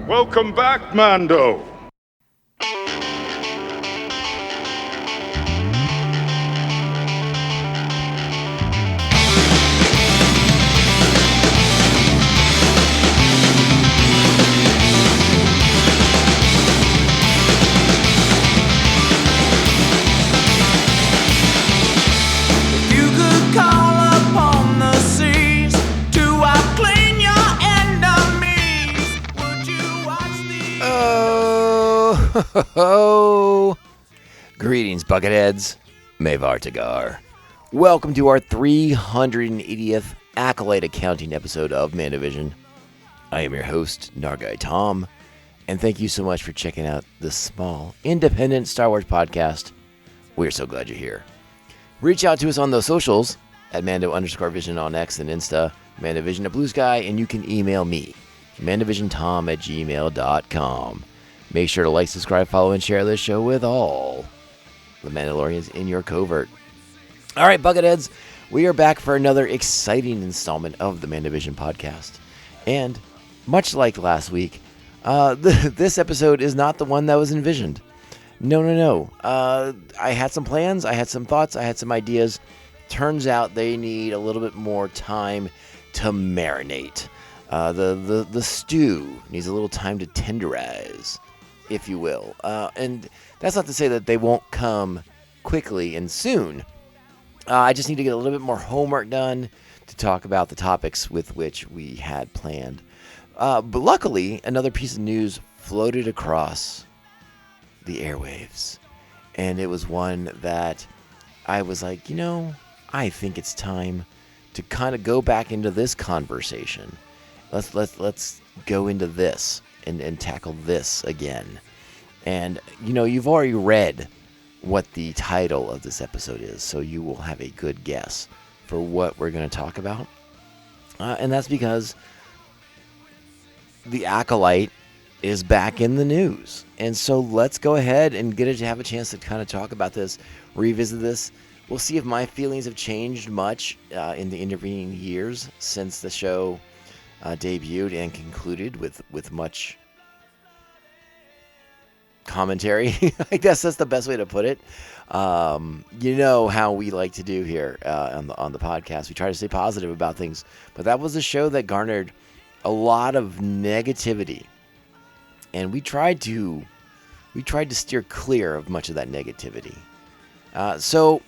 Welcome back, Mando. Oh, greetings, Bucketheads. Mavar Tagar. Welcome to our 380th Acolyte Accounting episode of MandoVision. I am your host, Nargai Tom, and thank you so much for checking out this small, independent Star Wars podcast. We're so glad you're here. Reach out to us on those socials at Mando_Vision on X and Insta, MandoVision at Blue Sky, and you can email me, MandoVisionTom@gmail.com. Make sure to like, subscribe, follow, and share this show with all the Mandalorians in your covert. All right, Bucketheads, we are back for another exciting installment of the MandoVision podcast. And much like last week, this episode is not the one that was envisioned. No. I had some plans, I had some thoughts, I had some ideas. Turns out they need a little bit more time to marinate. The stew needs a little time to tenderize, if you will. And that's not to say that they won't come quickly and soon. I just need to get a little bit more homework done to talk about the topics with which we had planned. But luckily, another piece of news floated across the airwaves. And it was one that I was like, I think it's time to kind of go back into this conversation. Let's go into this and tackle this again. And, you've already read what the title of this episode is, so you will have a good guess for what we're going to talk about. And that's because the Acolyte is back in the news. And so let's go ahead and get to have a chance to kind of talk about this, revisit this. We'll see if my feelings have changed much in the intervening years since the show debuted and concluded with much commentary. I guess that's the best way to put it. You know how we like to do here on the podcast. We try to stay positive about things, but that was a show that garnered a lot of negativity, and we tried to steer clear of much of that negativity. So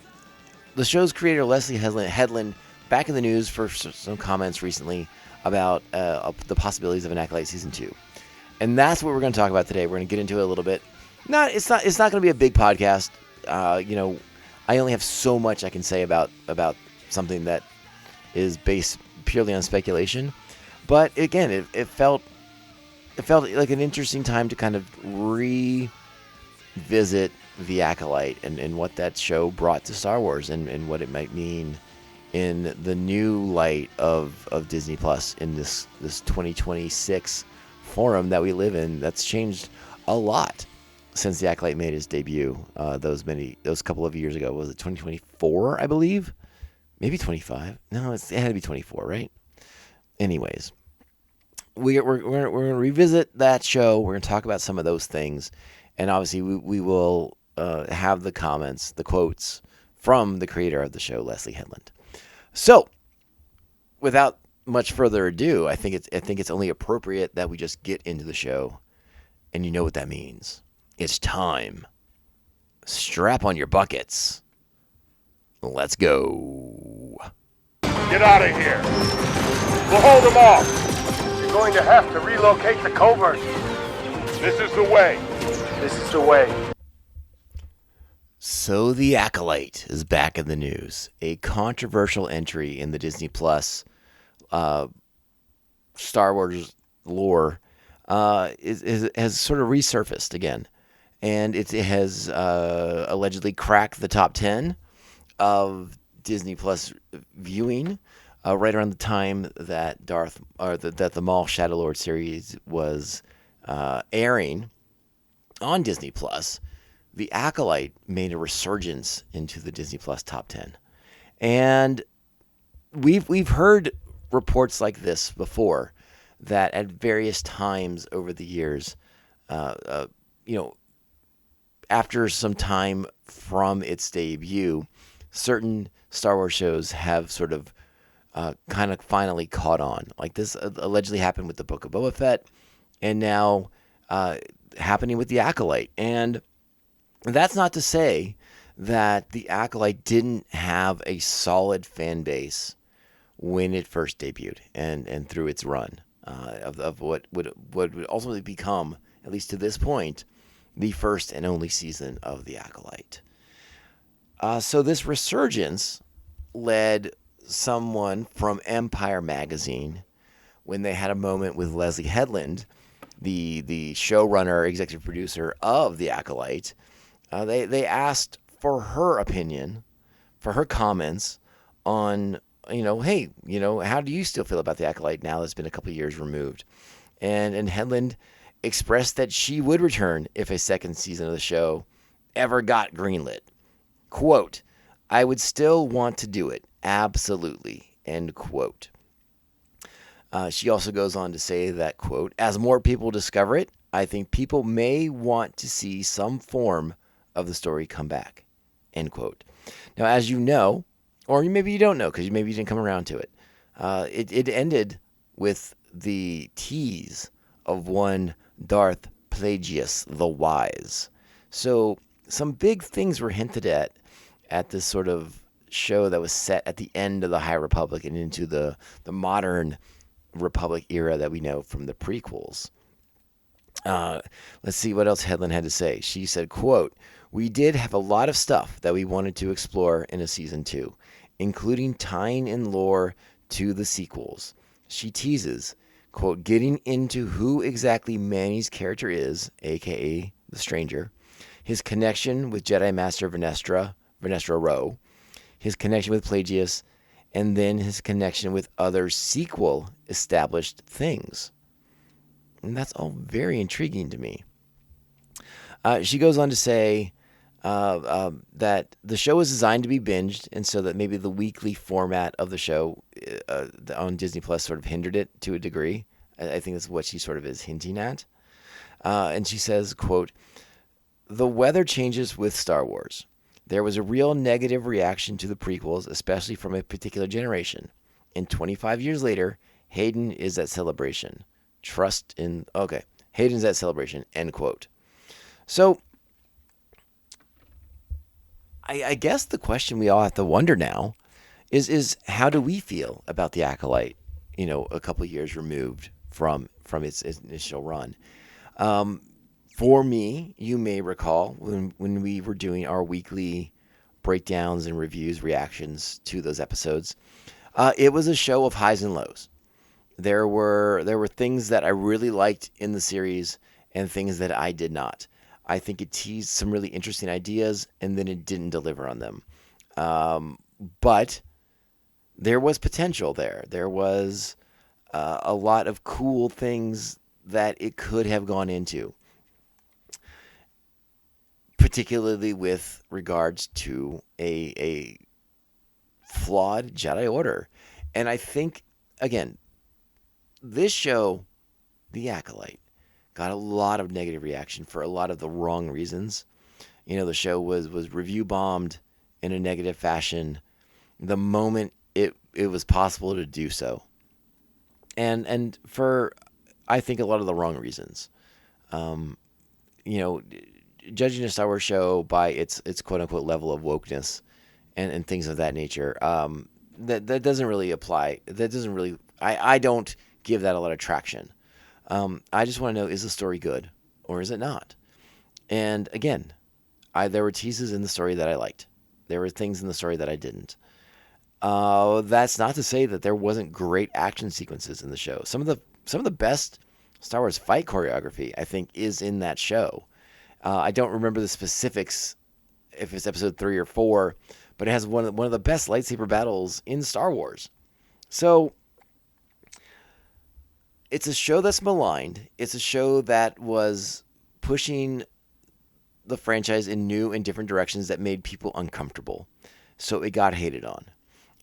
the show's creator Leslie Headland back in the news for some comments recently about the possibilities of an Acolyte Season 2. And that's what we're going to talk about today. We're going to get into it a little bit. It's not going to be a big podcast. I only have so much I can say about something that is based purely on speculation. But again, it felt like an interesting time to kind of revisit the Acolyte and what that show brought to Star Wars and what it might mean in the new light of Disney Plus in this 2026 forum that we live in. That's changed a lot since the Acolyte made his debut those couple of years ago. Was it 2024, I believe? Maybe 25? No, it had to be 24, right? Anyways, we're going to revisit that show. We're going to talk about some of those things, and obviously we will have the comments, the quotes from the creator of the show, Leslie Headland. So, without much further ado, I think it's only appropriate that we just get into the show, and you know what that means. It's time. Strap on your buckets. Let's go. Get out of here. We'll hold them off. You're going to have to relocate the covert. This is the way. This is the way. So the Acolyte is back in the news. A controversial entry in the Disney Plus Star Wars lore has sort of resurfaced again. And it has allegedly cracked the top 10 of Disney Plus viewing right around the time that the Maul Shadow Lord series was airing on Disney Plus. The Acolyte made a resurgence into the Disney Plus top 10. And we've heard reports like this before, that at various times over the years, you know, after some time from its debut, certain Star Wars shows have sort of kind of finally caught on. Like this allegedly happened with the Book of Boba Fett, and now happening with the Acolyte. And that's not to say that the Acolyte didn't have a solid fan base when it first debuted and through its run of what would ultimately become, at least to this point, the first and only season of the Acolyte. So this resurgence led someone from Empire Magazine, when they had a moment with Leslie Headland, the showrunner, executive producer of the Acolyte. They asked for her opinion, for her comments on, hey, how do you still feel about the Acolyte now that's been a couple of years removed? And Headland expressed that she would return if a second season of the show ever got greenlit. Quote, "I would still want to do it, absolutely," end quote. She also goes on to say that, quote, "As more people discover it, I think people may want to see some form of the story come back," end quote. Now, as you know, or maybe you don't know because maybe you didn't come around to it, it ended with the tease of one Darth Plagueis the Wise. So some big things were hinted at this sort of show that was set at the end of the High Republic and into the modern Republic era that we know from the prequels. Let's see what else Headland had to say. She said, quote, "We did have a lot of stuff that we wanted to explore in a season 2, including tying in lore to the sequels." She teases, quote, "getting into who exactly Manny's character is, aka the Stranger, his connection with Jedi Master Venestra Rowe, his connection with Plagueis, and then his connection with other sequel established things." And that's all very intriguing to me. She goes on to say that the show is designed to be binged, and so that maybe the weekly format of the show on Disney Plus sort of hindered it to a degree. I think that's what she sort of is hinting at. And she says, quote, "The weather changes with Star Wars. There was a real negative reaction to the prequels, especially from a particular generation. And 25 years later, Hayden is at Celebration. Hayden's at Celebration," end quote. So, I guess the question we all have to wonder now is how do we feel about the Acolyte, a couple of years removed from its initial run? For me, you may recall when we were doing our weekly breakdowns and reviews, reactions to those episodes, it was a show of highs and lows. There were things that I really liked in the series and things that I did not. I think it teased some really interesting ideas, and then it didn't deliver on them. But there was potential there. There was a lot of cool things that it could have gone into, particularly with regards to a flawed Jedi Order. And I think, again, this show, The Acolyte, got a lot of negative reaction for a lot of the wrong reasons. The show was review bombed in a negative fashion the moment it was possible to do so. And for, I think, a lot of the wrong reasons. Judging a Star Wars show by its quote unquote level of wokeness and things of that nature, that doesn't really apply. That doesn't really, I don't give that a lot of traction. I just want to know, is the story good or is it not? And again, there were teases in the story that I liked. There were things in the story that I didn't. That's not to say that there wasn't great action sequences in the show. Some of the best Star Wars fight choreography, I think, is in that show. I don't remember the specifics if it's episode 3 or 4, but it has one of the best lightsaber battles in Star Wars. So it's a show that's maligned. It's a show that was pushing the franchise in new and different directions that made people uncomfortable. So it got hated on.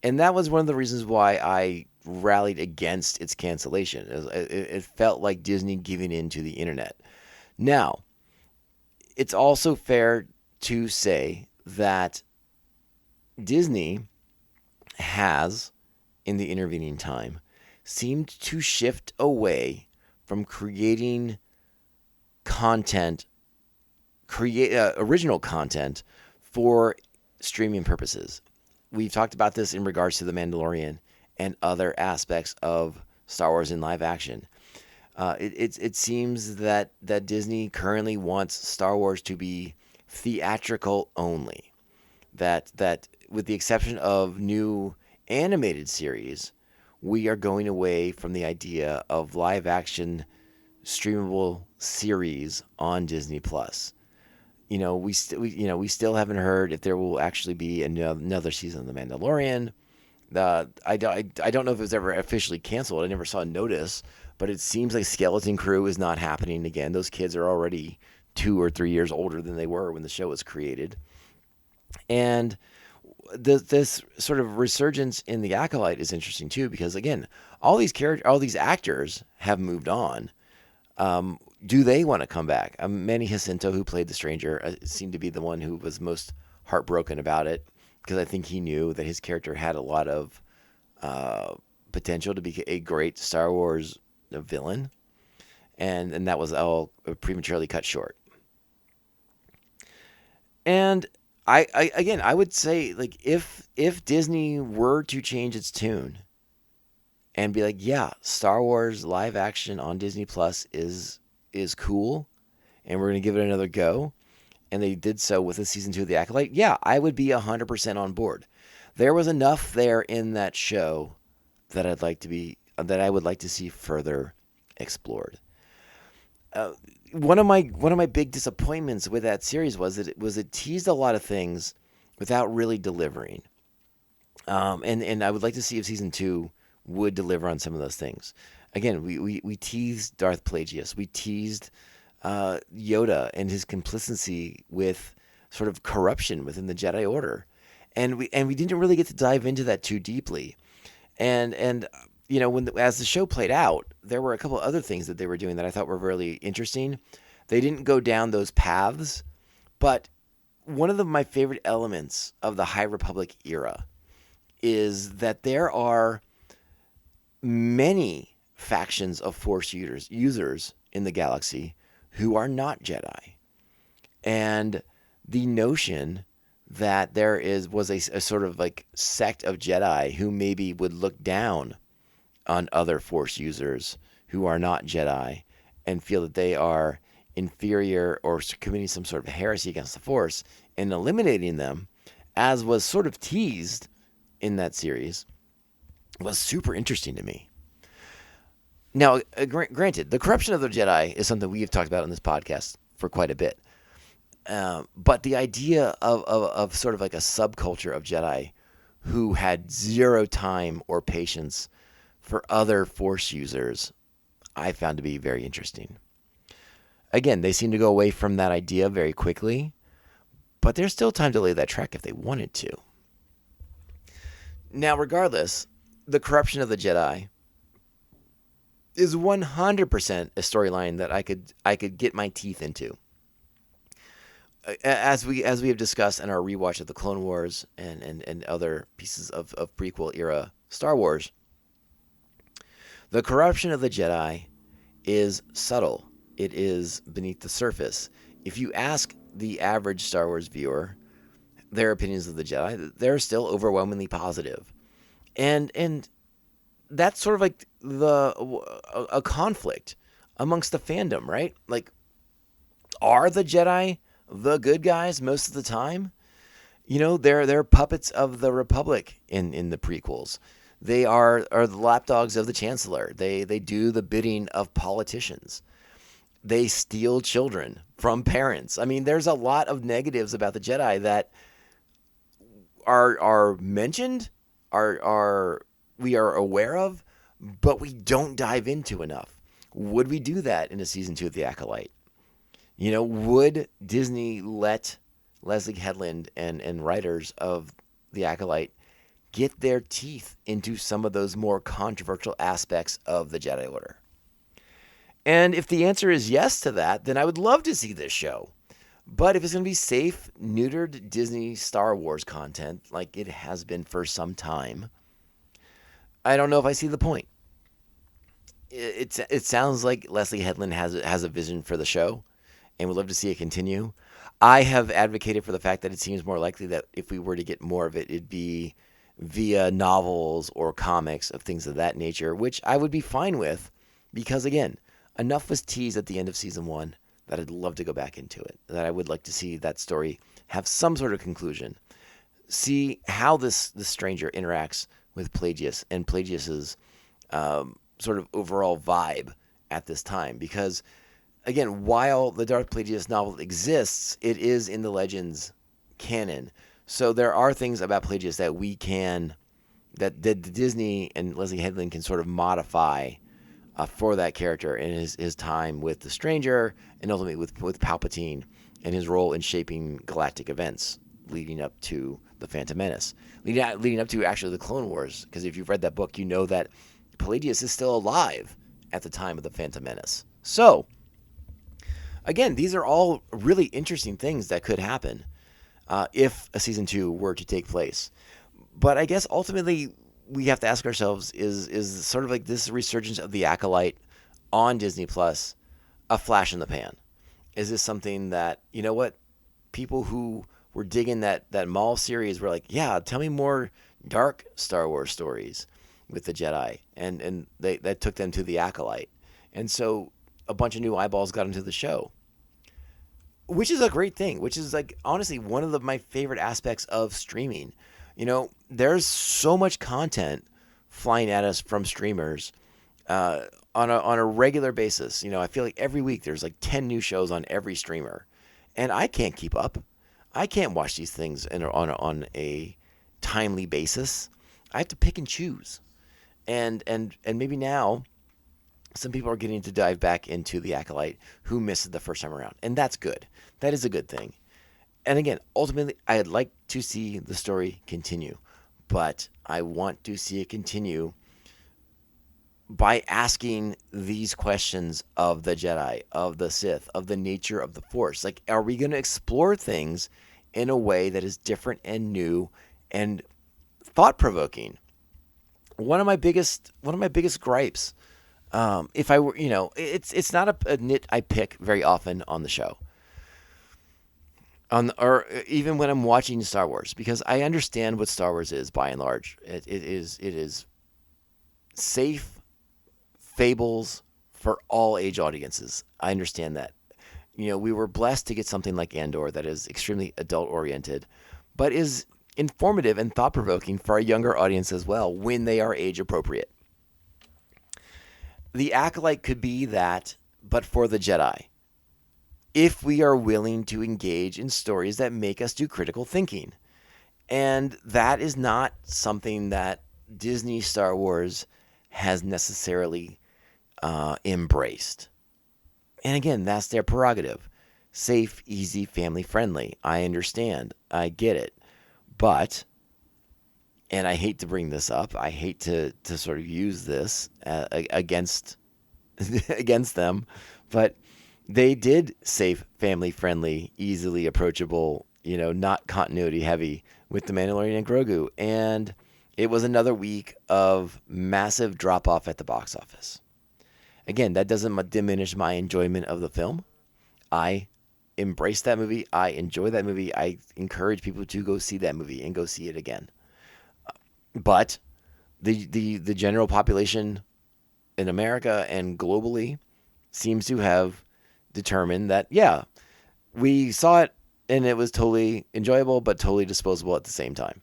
And that was one of the reasons why I rallied against its cancellation. It felt like Disney giving in to the internet. Now, it's also fair to say that Disney has, in the intervening time, seemed to shift away from creating original content for streaming purposes. We've talked about this in regards to The Mandalorian and other aspects of Star Wars in live action. It seems that Disney currently wants Star Wars to be theatrical only. That with the exception of new animated series, we are going away from the idea of live action streamable series on Disney Plus. We still haven't heard if there will actually be another season of The Mandalorian. I don't know if it was ever officially canceled. I never saw a notice, but it seems like Skeleton Crew is not happening again. Those kids are already 2 or 3 years older than they were when the show was created. And this sort of resurgence in the Acolyte is interesting too, because again, all these actors have moved on. Do they want to come back? Manny Jacinto, who played the Stranger, seemed to be the one who was most heartbroken about it, because I think he knew that his character had a lot of potential to be a great Star Wars villain, and that was all prematurely cut short. And I would say, like, if Disney were to change its tune and be like, yeah, Star Wars live action on Disney Plus is cool, and we're going to give it another go, and they did so with a season 2 of The Acolyte, yeah, I would be 100% on board. There was enough there in that show that I would like to see further explored. One of my big disappointments with that series was that it teased a lot of things without really delivering. And I would like to see if season 2 would deliver on some of those things. Again, we teased Darth Plagueis. We teased Yoda and his complicity with sort of corruption within the Jedi Order. And we didn't really get to dive into that too deeply. And as the show played out, there were a couple other things that they were doing that I thought were really interesting. They didn't go down those paths, but one of my favorite elements of the High Republic era is that there are many factions of Force users in the galaxy who are not Jedi. And the notion that there was a sort of like sect of Jedi who maybe would look down on other Force users who are not Jedi and feel that they are inferior or committing some sort of heresy against the Force, and eliminating them, as was sort of teased in that series, was super interesting to me. Now, granted, the corruption of the Jedi is something we have talked about on this podcast for quite a bit. But the idea of sort of like a subculture of Jedi who had zero time or patience for other Force users, I found to be very interesting. Again, they seem to go away from that idea very quickly, but there's still time to lay that track if they wanted to. Now, regardless, the corruption of the Jedi is 100% a storyline that I could get my teeth into. As we have discussed in our rewatch of the Clone Wars and other pieces of prequel era Star Wars, the corruption of the Jedi is subtle. It is beneath the surface. If you ask the average Star Wars viewer their opinions of the Jedi, they're still overwhelmingly positive. And that's sort of like a conflict amongst the fandom, right? Like, are the Jedi the good guys most of the time? They're puppets of the Republic in the prequels. They are the lapdogs of the Chancellor. They do the bidding of politicians. They steal children from parents. I mean, there's a lot of negatives about the Jedi that are mentioned, we are aware of, but we don't dive into enough. Would we do that in a season 2 of The Acolyte? Would Disney let Leslie Headland and writers of The Acolyte get their teeth into some of those more controversial aspects of the Jedi Order? And if the answer is yes to that, then I would love to see this show. But if it's going to be safe, neutered Disney Star Wars content, like it has been for some time, I don't know if I see the point. It sounds like Leslie Headland has a vision for the show, and would love to see it continue. I have advocated for the fact that it seems more likely that if we were to get more of it, it'd be via novels or comics of things of that nature, which I would be fine with, because again, enough was teased at the end of season 1 that I'd love to go back into it. That I would like to see that story have some sort of conclusion. See how this stranger interacts with Plagueis and Plagueis's sort of overall vibe at this time, because again, while the Darth Plagueis novel exists, it is in the Legends canon. So there are things about Plagueis that Disney and Leslie Headland can sort of modify for that character in his time with the Stranger, and ultimately with Palpatine and his role in shaping galactic events leading up to the Phantom Menace, leading up to actually the Clone Wars. Because if you've read that book, you know that Plagueis is still alive at the time of the Phantom Menace. So again, these are all really interesting things that could happen if a season 2 were to take place. But I guess ultimately we have to ask ourselves, is sort of like this resurgence of the Acolyte on Disney Plus a flash in the pan? Is this something that, you know what, people who were digging that Maul series were like, yeah, tell me more dark Star Wars stories with the Jedi, and that took them to the Acolyte. And so a bunch of new eyeballs got into the show, which is a great thing, which is like honestly one of my favorite aspects of streaming. You know, there's so much content flying at us from streamers on a regular basis. You know, I feel like every week there's like 10 new shows on every streamer, and I can't keep up. I can't watch these things on a timely basis. I have to pick and choose, and maybe now some people are getting to dive back into the Acolyte who missed it the first time around, and that's good. That is a good thing. And again, ultimately, I'd like to see the story continue, but I want to see it continue by asking these questions of the Jedi, of the Sith, of the nature of the Force. Like, are we going to explore things in a way that is different and new and thought-provoking? One of my biggest gripes, if I were, you know, it's not a nit I pick very often on the show, or even when I'm watching Star Wars, because I understand what Star Wars is by and large. It is safe fables for all age audiences. I understand that. You know, we were blessed to get something like Andor that is extremely adult oriented, but is informative and thought provoking for a younger audience as well when they are age appropriate. The Acolyte could be that, but for the Jedi, if we are willing to engage in stories that make us do critical thinking. And that is not something that Disney Star Wars has necessarily embraced. And again, that's their prerogative. Safe, easy, family friendly. I understand. I get it. But, and I hate to bring this up, I hate to sort of use this against them, but they did safe, family friendly, easily approachable, you know, not continuity heavy with The Mandalorian and Grogu. And it was another week of massive drop off at the box office. Again, that doesn't diminish my enjoyment of the film. I embrace that movie. I enjoy that movie. I encourage people to go see that movie and go see it again. But the general population in America and globally seems to have determined that, yeah, we saw it and it was totally enjoyable, but totally disposable at the same time.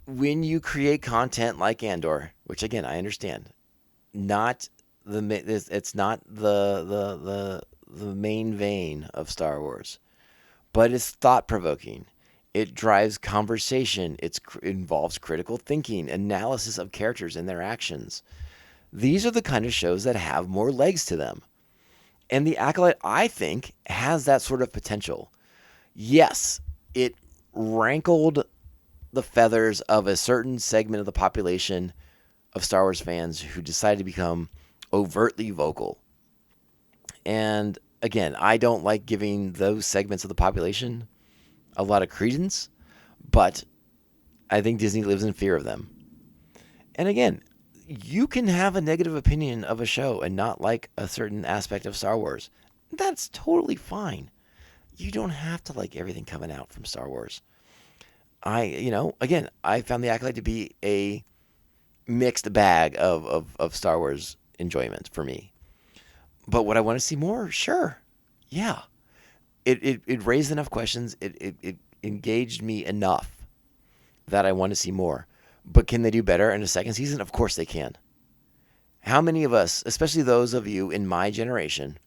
When you create content like Andor, which again I understand, it's not the main vein of Star Wars, but it's thought provoking. It drives conversation. It involves critical thinking, analysis of characters and their actions. These are the kind of shows that have more legs to them. And The Acolyte, I think, has that sort of potential. Yes, it rankled the feathers of a certain segment of the population of Star Wars fans who decided to become overtly vocal. And again, I don't like giving those segments of the population a lot of credence, but I think Disney lives in fear of them. And again, you can have a negative opinion of a show and not like a certain aspect of Star Wars. That's totally fine. You don't have to like everything coming out from Star Wars. I found The Acolyte to be a mixed bag of Star Wars enjoyment for me. But would I want to see more? Sure. Yeah. It raised enough questions. It engaged me enough that I want to see more. But can they do better in a second season? Of course they can. How many of us, especially those of you in my generation,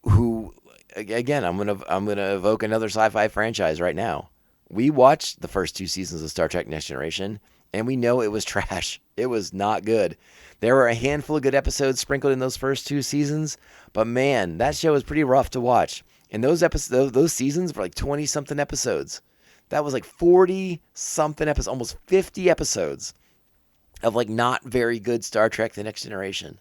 who, again, I'm gonna evoke another sci-fi franchise right now. We watched the first 2 seasons of Star Trek Next Generation, and we know it was trash. It was not good. There were a handful of good episodes sprinkled in those first 2 seasons, but man, that show was pretty rough to watch. And those seasons were like 20-something episodes. That was like 40-something episodes, almost 50 episodes of like not very good Star Trek The Next Generation.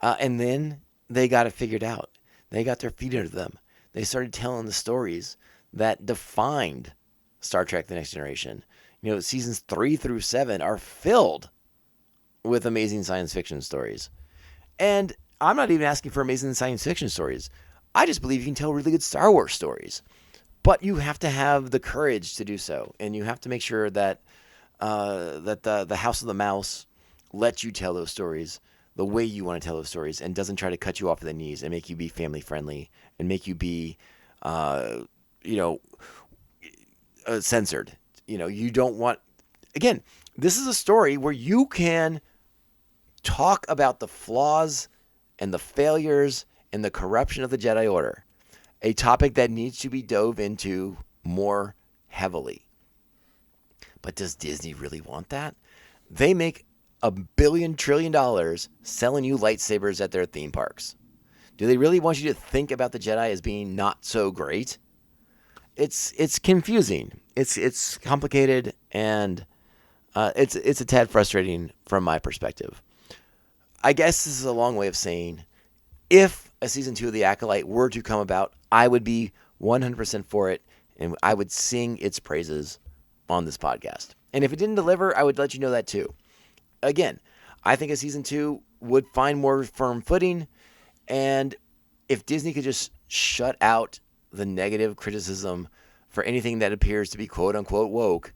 And then they got it figured out. They got their feet under them. They started telling the stories that defined Star Trek The Next Generation. Seasons 3 through 7 are filled with amazing science fiction stories. And I'm not even asking for amazing science fiction stories. I just believe you can tell really good Star Wars stories. But you have to have the courage to do so, and you have to make sure that the House of the Mouse lets you tell those stories the way you want to tell those stories, and doesn't try to cut you off at the knees and make you be family friendly and make you be, censored. You don't want. Again, this is a story where you can talk about the flaws and the failures and the corruption of the Jedi Order. A topic that needs to be dove into more heavily. But does Disney really want that? They make $1 billion trillion selling you lightsabers at their theme parks. Do they really want you to think about the Jedi as being not so great? It's confusing. It's complicated, and it's a tad frustrating from my perspective. I guess this is a long way of saying, if a season 2 of The Acolyte were to come about, I would be 100% for it, and I would sing its praises on this podcast. And if it didn't deliver, I would let you know that too. Again, I think a season 2 would find more firm footing, and if Disney could just shut out the negative criticism for anything that appears to be quote-unquote woke,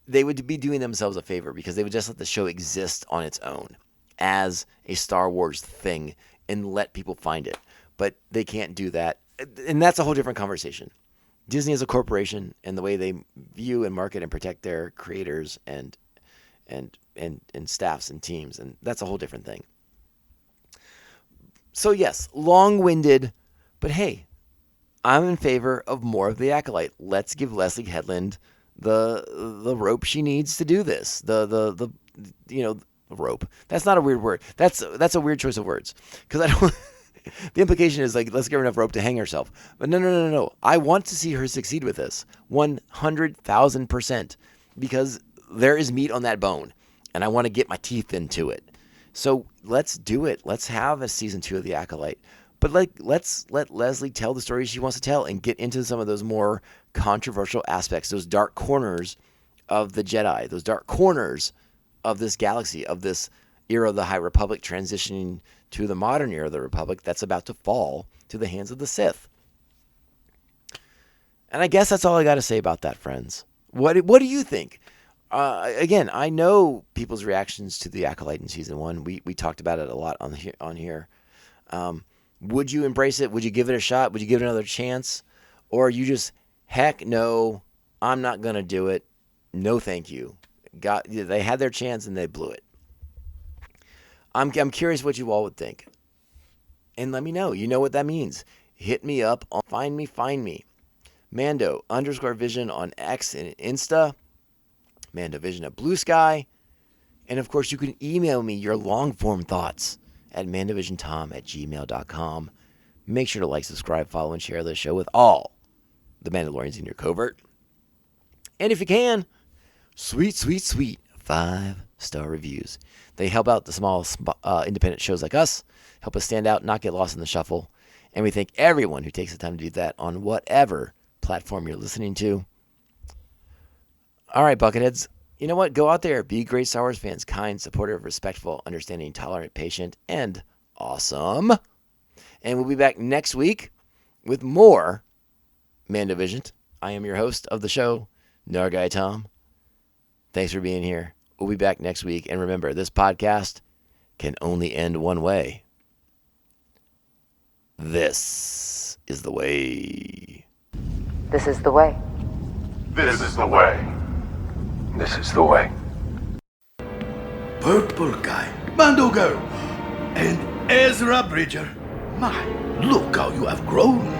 they would be doing themselves a favor, because they would just let the show exist on its own as a Star Wars thing and let people find it. But they can't do that, and that's a whole different conversation. Disney is a corporation, and the way they view and market and protect their creators and staffs and teams, and that's a whole different thing. So yes, long-winded, but hey, I'm in favor of more of The Acolyte. Let's give Leslie Headland the rope she needs to do this. The rope. That's not a weird word. That's a weird choice of words, because I don't. The implication is like, let's give her enough rope to hang herself. But no. I want to see her succeed with this 100,000%, because there is meat on that bone, and I want to get my teeth into it. So let's do it. Let's have a season 2 of The Acolyte. But let's let Leslie tell the stories she wants to tell and get into some of those more controversial aspects, those dark corners of the Jedi, those dark corners of this galaxy, of this era of the High Republic transitioning to the modern era of the Republic that's about to fall to the hands of the Sith. And I guess that's all I got to say about that, friends. What do you think? Again, I know people's reactions to The Acolyte in season 1. We talked about it a lot on here. Would you embrace it? Would you give it a shot? Would you give it another chance? Or you just, heck no, I'm not going to do it. No, thank you. They had their chance and they blew it. I'm curious what you all would think. And let me know. You know what that means. Hit me up on find me. Mando_Vision on X and Insta. MandoVision at Blue Sky. And of course, you can email me your long form thoughts at mandovisiontom@gmail.com. Make sure to like, subscribe, follow, and share this show with all the Mandalorians in your covert. And if you can, sweet 5-star reviews. They help out the small independent shows like us, help us stand out, not get lost in the shuffle. And we thank everyone who takes the time to do that on whatever platform you're listening to. All right, Bucketheads. You know what? Go out there. Be great Star Wars fans. Kind, supportive, respectful, understanding, tolerant, patient, and awesome. And we'll be back next week with more MandoVision. I am your host of the show, Nargai Tom. Thanks for being here. We'll be back next week. And remember, this podcast can only end one way. This is the way. This is the way. This is the way. This is the way. Purple guy, Mando girl, and Ezra Bridger. My, look how you have grown.